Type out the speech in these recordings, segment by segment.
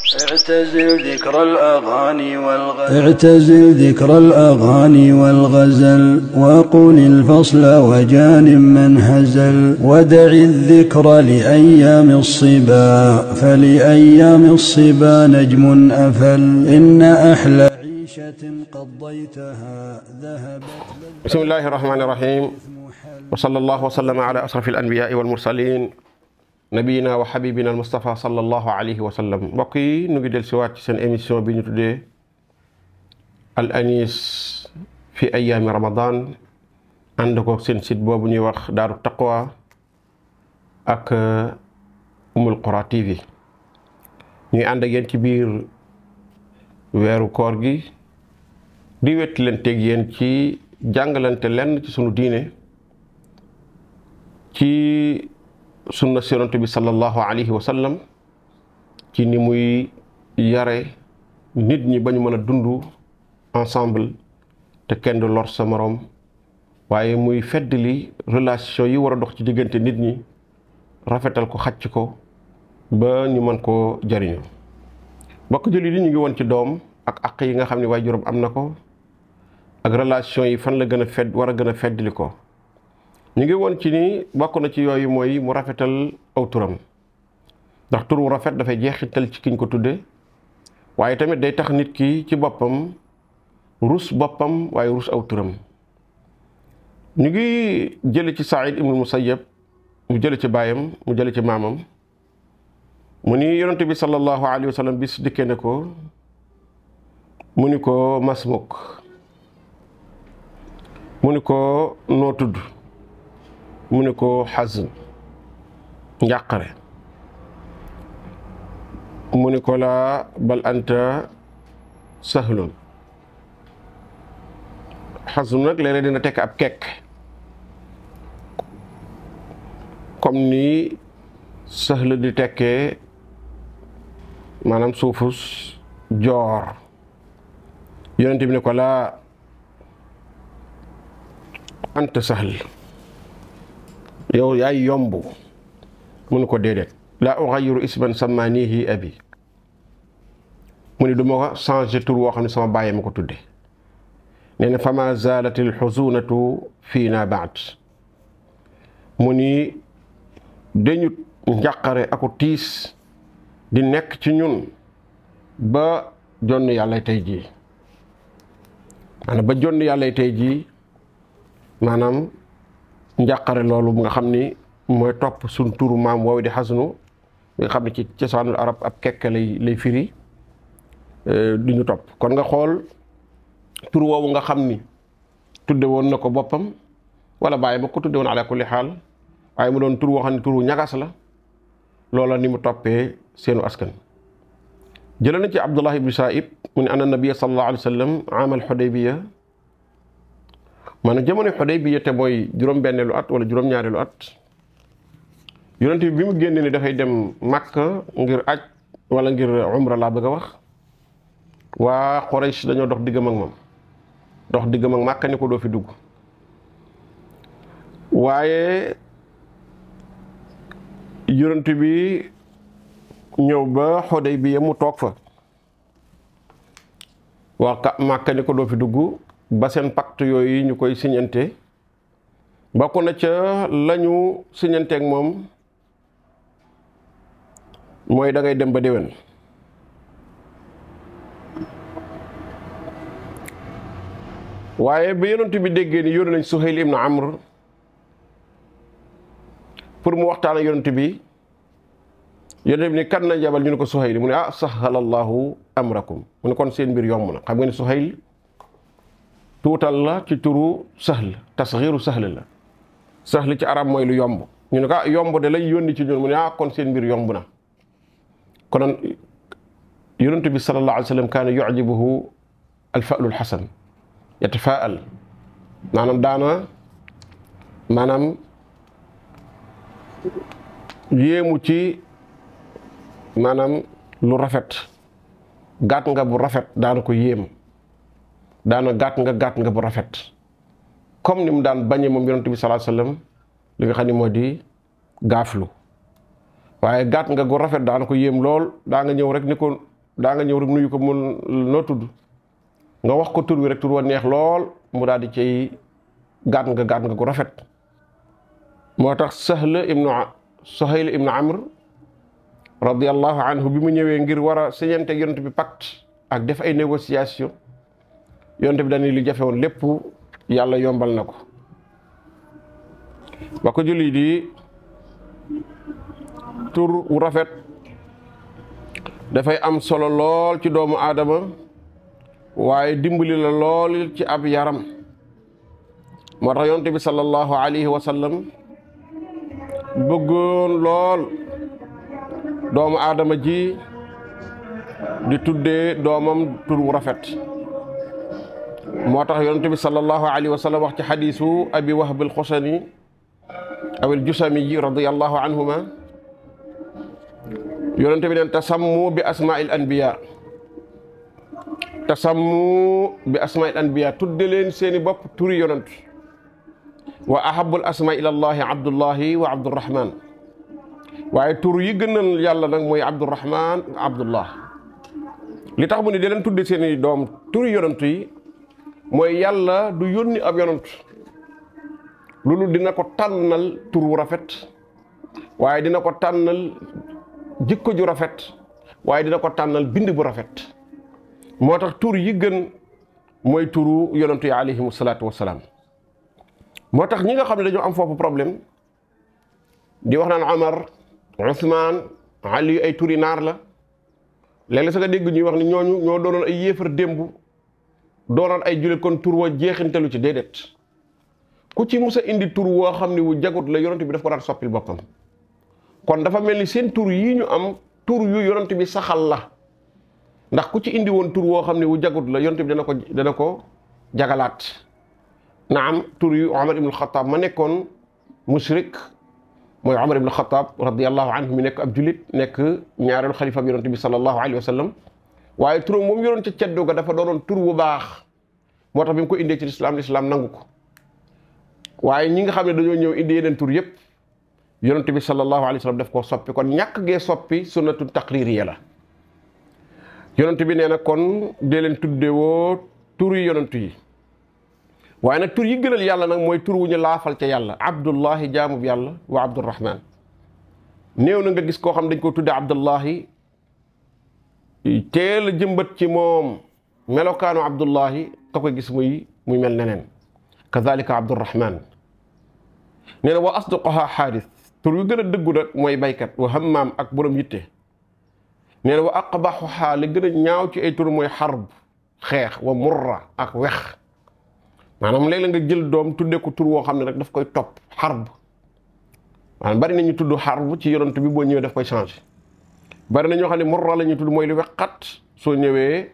اعتزل ذكر الأغاني والغزل وقل الفصل وجان من هزل ودع الذكر لأيام الصبا فلأيام الصبا نجم أفل إن أحلى عيشة قضيتها ذهبت. بسم الله الرحمن الرحيم وصلى الله وسلم على أشرف الأنبياء والمرسلين nabiyina wa habibina al Mustafa sallallahu alayhi wa sallam. mbokk yi nu ngi del si waat ci seen émission bi ñu tuddee al anis fi ayaami ramadan ànd ko seen site boobu ñuy wax daaru taqwa ak Ummul Qura TV. ñuy ànd ak yéen ci biir weeru koor gi di wetti leen teg yéen ci jàngalante lenn ci sunu diine ci sunna Yonent bi sallallahu alayhi wa sallam ci ni muy yare nit ñi ba ñu mën a dund ensemble te kenn du lor sa moroom, waaye muy feddali relation yi war a dox ci diggante nit ñi, rafetal ko, xacc ko ba ñu mën koo jariñu. mbokk jullit yi ñu ngi woon ci doom ak àq yi nga xam ne waajuram am na ko ak relation yi fan la gën a war a gën a feddali ko. ñu ngi woon ci ni bokk na ci yooyu mooy mu rafetal aw turam, ndax tur wu rafet dafay jeexital ci kiñ ko tudde, waaye tamit day tax nit ki ci boppam rus boppam waaye rus aw turam. ñu ngi jële ci Saïd ibnu Musayyab mu jële ci baayam mu jële ci maamam mu ni yonent bi sallallahu alayhi wa sallam bis dikkee ne ko mu ni ko masmuk, mu ni ko noo tudd, mu ne ko xazn njàqare, mu ne ko laa bal anta sahlun. xazn nag léeg-léeg dina tekk ab kekk comme ni sahl di tekkee maanaam suufus joor. yonent bi ne ko laa anta sahl, yow yaay yomb. mu ne ko déedéet, laa ughayyiru isman sammaanihi abi, mu ne du ma ko changé tur woo xam ne sama bàyyi ma ko tudde. nee na fama zaalatil xuzunatu fiina baad, mu ni dañu njàqare aku tiis di nekk ci ñun ba jonn yàlla tey jii. maanaam ba jonn yàlla tey jii, maanaam njàqare loolu nga xam ni mooy topp suñ turu maam woowu di xasnu nga xam ne ci cosaanul arab ab kekk lay firi du ñu topp. kon nga xool tur woowu nga xam ni tudde woon na ko boppam wala bàyyi ba ko tudde woon ala kulli xaal, waaye mu doon tur woo xam ne turu ñagas la, loola ni mu toppee seenu askan. jële na ci Abdullah ibn Saib mu ne anna nabiyya sallallahu alayhi wa sallam amal Xudaybiya, maanaam jamono Xudaybiya te mooy juróom-benneelu at wala juróom-ñaareelu at, yonent bi mu génne ni dafay dem Makka ngir aj wala ngir umra laa bëgg a wax, waa Quraysh dañoo dox diggam ak moom, dox diggam ak Makka ni ko doo fi dugg. waaye yonent bi ñëw ba Xudaybiya mu toog fa, waa Makka ni ko doo fi dugg ba seen pacte yooyu ñu koy siñante. bokk na ca lañu siñanteeg moom mooy da ngay dem ba déwén. waaye ba yonent bi déggee ni yónni nañ Suhayl ibn Amr pour mu waxtaan ak yonent bi, yonent bi ni kan na jabal, ñu ne ko Suhayl, mu ne ah sahalallahu amrakum, mu ne kon seen mbir yomb na. xam nga ni Suhayl tuutal la ci turu sahl, tasxiiru sahl la. sahl ci arab mooy lu yomb. ñu ne ko yomb de lay yónni ci ñun, mu ne kon seen mbir yomb na. konoon yonent bi sallallahu alayhi wa sallam kaana yu'jibuhu al-fa'lu al-hasan, yatafaa'al, maanaam yéemu ci maanaam lu rafet, gàtt nga bu rafet daana ko yéem, daana gàtt nga bu rafet, comme ni mu daan bañe moom yonent bi sallallahu alayhi wa sallam li nga xam ne moo di gaaflu. waaye gàtt nga gu rafet daana ko yéem lool. daa nga ñëw rek ni ko daa nga ñëw rek nuyu ko mu noo tudd nga wax ko tur wi rek tur wa neex lool mu daal di cay gaat nga gu rafet. moo tax Suhayl ibnu Amr radiyallahu anhu bi mu ñëwee ngir war a siñante yonent bi pacte ak def ay négociation yonent bi dañuy li jafe woon lépp yàlla yombal na ko. ba ko julli di tur wu rafet dafay am solo lool ci doomu aadama waaye dimbali la lool ci ab yaram. moo tax yonent bi sallallahu alayhi wa sallam bëggoon lool doomu aadama ji di tuddee doomam tur wu rafet. moo tax yonent bi sallallahu alayhi wa sallam wax ci xadiisu abi wahb al-xushani aw al-jusami radiyallahu anhuma yonent bi neen tasammu bi asmaa'il anbiya tudde leen seeni bopp turi yonent. wa ahabul asmaa ila llahi abdullahi wa abdurrahman waaye tur yi gënal yàlla nag mooy abdurrahman abdullah. li tax mu ne da leen tudde seeni doom turi yonent yi mooy yàlla du yónni ab yonent loolu dina ko tànnal tur wu rafet waaye dina ko tànnal jikko ju rafet waaye dina ko tànnal bind bu rafet. moo tax tur yi gën mooy turu yonent yi alayhimu salaatu wassalaam. moo tax ñi nga xam ne dañoo am foofu problème di wax naan Omar Ousmane Ali ay turi naar la léeg-léeg sa nga dégg ñuy wax ni ñooñu ñoo doonoon ay yéefar démb doonoon ay jullit kon tur wa jeexintalu ci déedéet. ku ci musa indi tur woo xam ne wu jagut la yonent bi daf ko daan soppil boppam. kon dafa mel ni seen tur yii ñu am tur yu yonent bi saxal la ndax ku ci indi woon tur woo xam ne wu jagut la yonent bi dana ko jagalaat. naam tur yu Omar ibn Khattab ma nekkoon mushrik mooy Omar ibn Khattab radiyallahu anhu mi nekk ab julit nekk ñaareelu xalifa bi yonent bi sallallahu alayhi wa sallam waaye turam moom yoroon ca ceddo ga dafa doonoon tur bu baax moo tax bi mu ko indee ci lislaam nangu ko. waaye ñi nga xam ne dañoo ñëw indi yeneen tur yëpp yonent bi sallallahu alayhi wa sallam daf koo soppi kon ñàkk gee soppi sunnatu taqririya la. yonent bi nee na kon dee leen tuddewoo tur yi yonent yi. waaye nag tur yi gënal yàlla nag mooy tur wu ñu laafal ca yàlla abdullahi jaamub yàlla wa abdurrahman. néew na nga gis koo xam dañ ko tudde abdullahi teel a jëmbat ci moom melokaanu abdullahi ka koy gis muy mel neneen. kazalika abdurrahman nee na wa asdaqaha xaaris tur yu gën a dëggu nag mooy baykat wa hammaam ak borom yitte. nee na wa aqbaxuha li gën a ñaaw ci ay tur mooy xarb xeex wa murra ak wex. maanaam léeg-léeg nga jël doom tuddee ko tur woo xam ne rek daf koy topp xarb. maanaam bari nañu tudd xarb ci yonent bi boo ñëwee daf koy changé. bari na ñoo xam ne murra la ñuy tudd mooy lu wexat soo ñëwee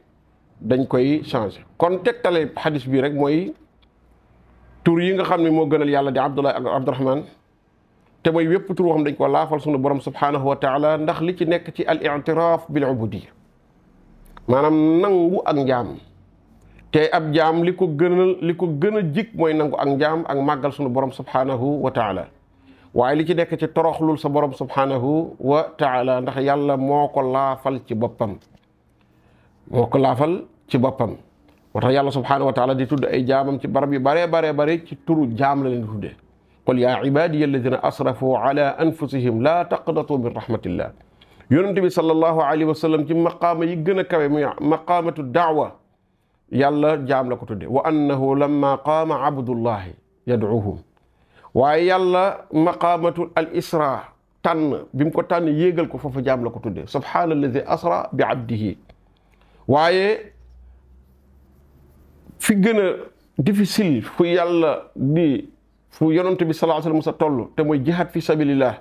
dañ koy changé. kon tegtale xadis bi rek mooy tur yi nga xam ne moo gënal yàlla di Abdullah ak Abdurrahman te mooy wépp tur woo xam dañ ko laafal sunu borom subhanahu wa taala ndax li ci nekk ci al i'tiraaf bil ubudiyya maanaam nangu ak njaam. te ab jaam li ko gën a jik mooy nangu ak njaam ak màggal sunu borom subhanahu wa taala waaye li ci nekk ci toroxlul sa borom subhanahu wa taala ndax yàlla moo ko laafal ci boppam moo tax yàlla subhanahu wa taala di tudd ay jaamam ci barab yu bare ci turu jaam la leen di tuddee qul yaa ibadiya alladina asrafu ala anfusihim la taqnatu min rahmatillah. yonente bi sallallahu alayhi wa sallam ci maqaama yi gën a kawe muy maqaamatu daawa yàlla jaam la ko tudde wa annahu lamma qaama abdullahi yad'uhum waaye yàlla maqaamatu al isra tànn bi mu ko tànn yéegal ko foofu jaam la ko tudde subhaanalladi asra bi abdihi. waaye fi gën a difficile fu yàlla fu yonent bi sallallahu alayhi wa sallam sa toll te mooy jihaad fi sabilillah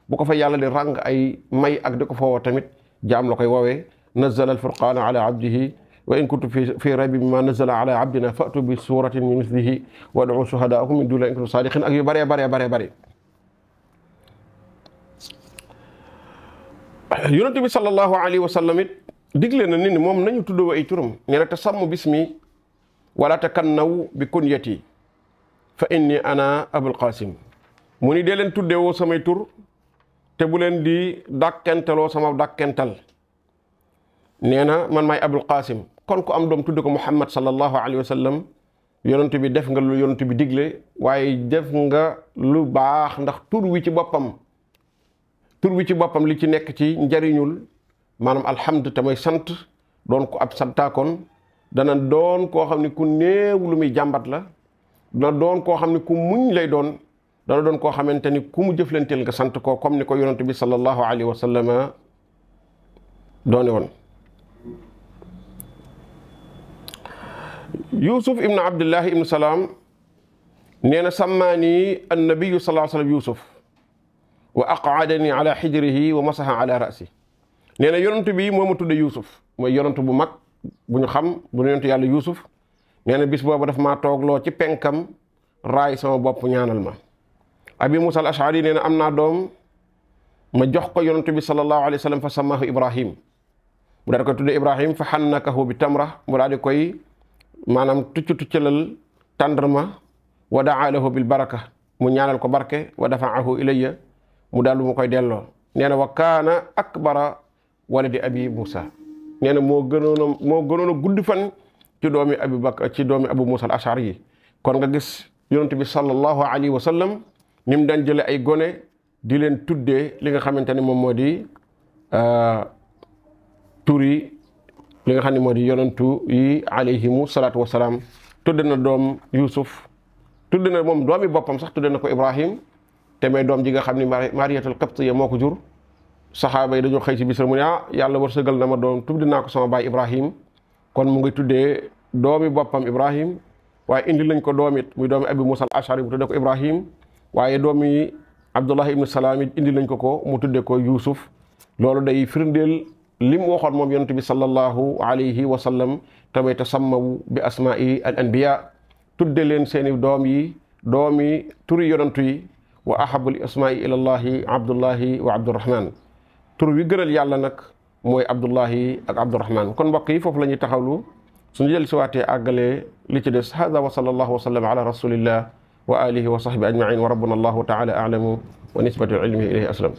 bu ko fa yàlla di ràng ay may ak di ko fa woo tamit jaam la koy woowee nazzala al furqaana ala abdihi wa in kuntum fi raybin mimma nazzala ala abdina fa'tu bi suratin min mislihi wad'u shuhadaakum min dunillahi in kuntum saadiqin ak yu bare yonent bi sallallahu alayhi wa sallam it digle na nit ñi moom nañu tuddoo ay turam nee na tasammu bismi wala takannaw bi kunyati fa inni ana abul qasim mu ni dee leen tuddewoo samay tur te bu leen di dàkkentaloo sama dàkkental nee na man maay Abul Qasim kon ku am doom tudd ko Muhammad sallallahu alayhi wa sallam yonent bi def nga lu yonent bi digle waaye def nga lu baax ndax tur wi ci boppam li ci nekk ci njariñul maanaam alhamdu te mooy sant doon ko ab santaakoon dana doon koo xam ne ku néew lu muy jàmbat la dana doon koo xam ne ku muñ lay doon dana doon koo xamante ni ku mu jëflanteel nga sant ko comme ni ko yonent bi sallallahu alayhi wa sallam doone woon. Yuusuf ibnu Abdullahi ibnu Salaam nee na sammaani annabiyu sallallahu alayhi wa sallam Yuusuf wa aqaadani ala xijrihi wa masaha ala rasi. nee na yonent bi moo ma tudde Yuusuf mooy yonent bu mag bu ñu xam bu yonent yàlla Yuusuf nee na bis boobu daf maa toogloo ci penkam raay sama bopp ñaanal ma. Abi Musa al Ashari nee na am naa doom ma jox ko yonent bi sallallahu alayhi wa sallam fa samaahu Ibrahim mu daal di koy tudde Ibrahim fa xannakahu bi tamra mu daal di koy maanaam tuccalal tàndarma wa daa lahu bil baraka mu ñaanal ko barke wa dafaahu ilayya mu daal mu koy delloo. nee na wa kaana akbara waladi abi Musa nee na moo gënoon a gudd fan ci doomi Abu Musa al Ashari yi. kon nga gis yonent bi sallallahu alayhi wa sallam ni mu daan jële ay gone di leen tuddee li nga xamante ne moom moo di turi li nga xam ne moo di yonentu yi alayhimu salaatu wasalaam. tudde na doom Yuusuf tudde na moom doomi boppam sax tudde na ko Ibrahim te may doom ji nga xam ne Mariyatul Qibtiyya moo ko jur. saxaaba yi dañoo xëy si bis mu ne yàlla wërsëgal na ma doom tudde naa ko sama baay Ibrahim kon mu ngi tuddee doomi boppam Ibrahim waaye indi lañ ko doom it muy doomi Abi Musa al Ashari mu tudde ko Ibrahim waaye doomi Abdullahi ibnu Salaam it indi lañ ko mu tudde ko Yuusuf. loolu day firndeel li mu waxoon moom yonent bi sallallahu alayhi wa sallam tamit tasammaw bi asmaa'i al anbiya tudde leen seeni doom yi doomi turi yonentu yi wa ahabul asmaa'i ilallahi Abdullahi wa Abdurrahman. tur wi gënal yàlla nag mooy Abdullahi ak Abdurrahman. kon mbokk yi foofu la ñuy taxawlu suñu jël si waatee àggalee li ci des hada wa sallallahu wa sallam ala rasulillah wa alihi wa sahbi ajmain wa rabbuna allahu taala a'lamu wa nisbatu ilmihi ilayhi aslam.